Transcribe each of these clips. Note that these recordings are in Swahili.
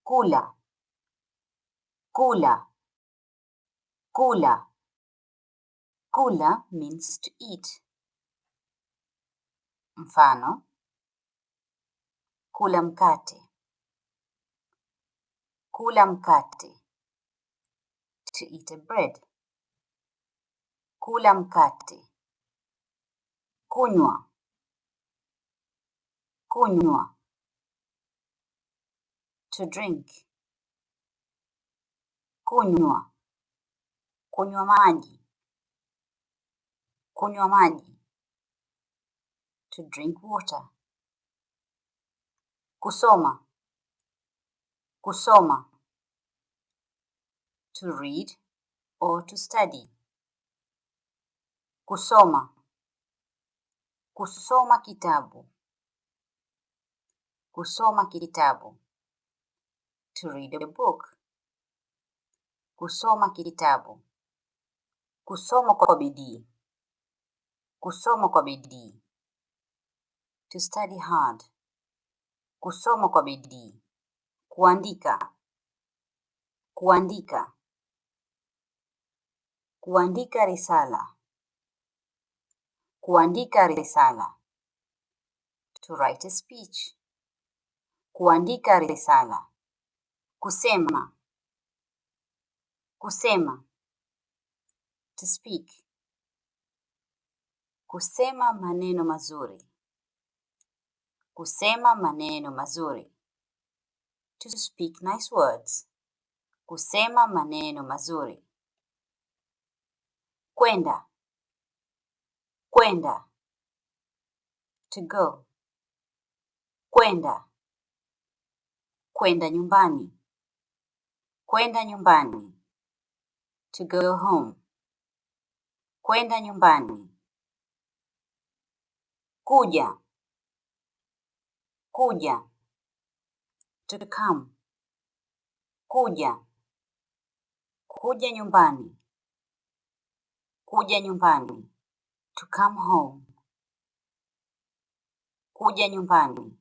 Kula, kula, kula. Kula means to eat. Mfano, kula mkate. Kula mkate. To eat a bread. Kula mkate. Kunywa. Kunywa. To drink. Kunywa. Kunywa maji. Kunywa maji. To drink water. Kusoma. Kusoma. To read or to study. Kusoma. Kusoma kitabu. Kusoma kitabu. To read a book. Kusoma kitabu. Kusoma kwa bidii. Kusoma kwa bidii. To study hard. Kusoma kwa bidii. Kuandika. Kuandika. Kuandika risala. Kuandika risala. To write a speech. Kuandika risala. Kusema. Kusema. To speak. Kusema maneno mazuri. Kusema maneno mazuri. To speak nice words. Kusema maneno mazuri. Kwenda. Kwenda. To go. Kwenda. Kwenda nyumbani. Kwenda nyumbani. To go home. Kwenda nyumbani. Kuja. Kuja. To come. Kuja. Kuja nyumbani. Kuja nyumbani. To come home. Kuja nyumbani.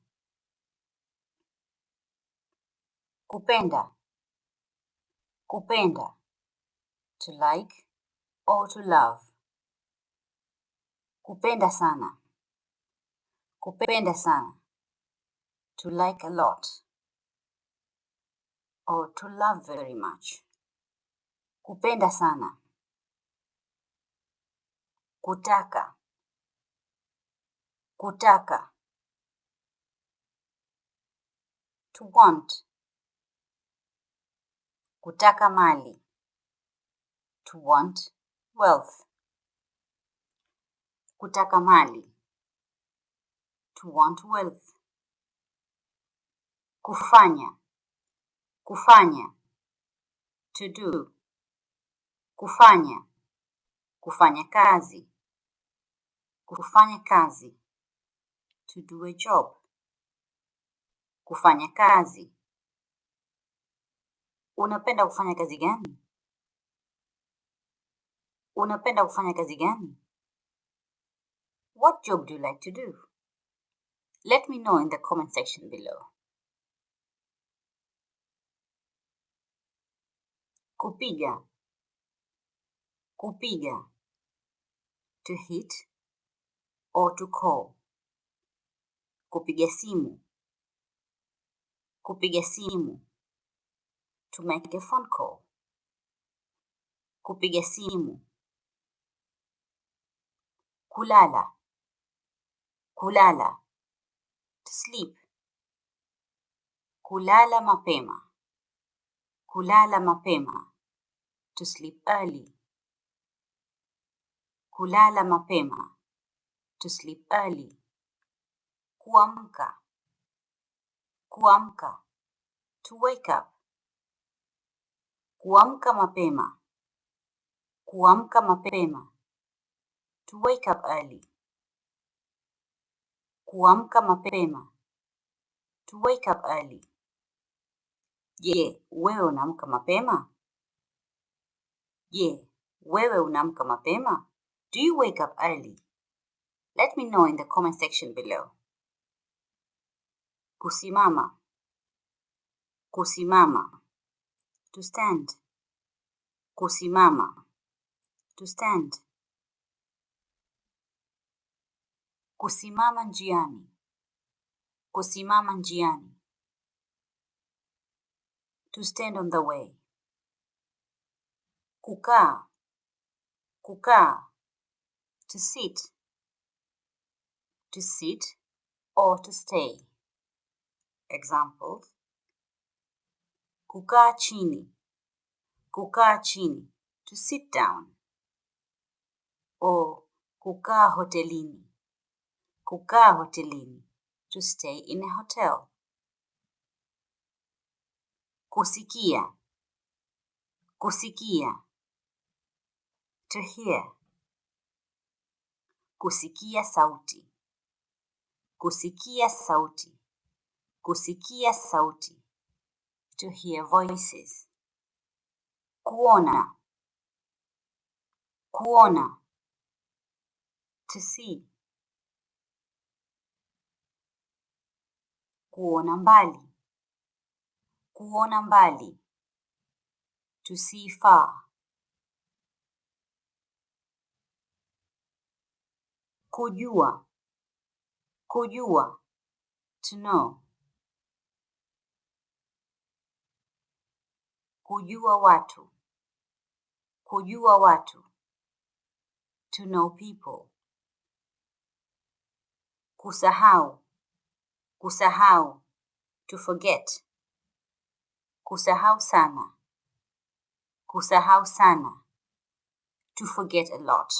Kupenda. Kupenda. To like or to love. Kupenda sana. Kupenda sana. To like a lot. Or to love very much. Kupenda sana. Kutaka. Kutaka. To want. Kutaka mali. To want wealth. Kutaka mali. To want wealth. Kufanya. Kufanya. To do. Kufanya. Kufanya kazi. Kufanya kazi. To do a job. Kufanya kazi. Unapenda kufanya kazi gani? Unapenda kufanya kazi gani? What job do you like to do? Let me know in the comment section below. Kupiga. Kupiga. To hit or to call. Kupiga simu. Kupiga simu. To make a phone call. Kupiga simu. Kulala. Kulala. To sleep. Kulala mapema. Kulala mapema. To sleep early. Kulala mapema. To sleep early. Kuamka. Kuamka. To wake up. Kuamka mapema. Kuamka mapema. To wake up early. Kuamka mapema. To wake up early. Je, wewe unaamka mapema? Je, wewe unaamka mapema? Do you wake up early? Let me know in the comment section below. Kusimama. Kusimama, to stand. Kusimama, to stand. Kusimama njiani, kusimama njiani. To stand on the way. Kukaa, kukaa. To sit or to stay. Examples: kukaa chini, kukaa chini. To sit down. Or kukaa hotelini, kukaa hotelini. To stay in a hotel. Kusikia, kusikia. To hear. Kusikia sauti, kusikia sauti, kusikia sauti. To hear voices. Kuona, kuona. To see. Kuona mbali, kuona mbali. To see far. Kujua, kujua. To know. Kujua watu, kujua watu. To know people. Kusahau, kusahau. To forget. Kusahau sana, kusahau sana. To forget a lot.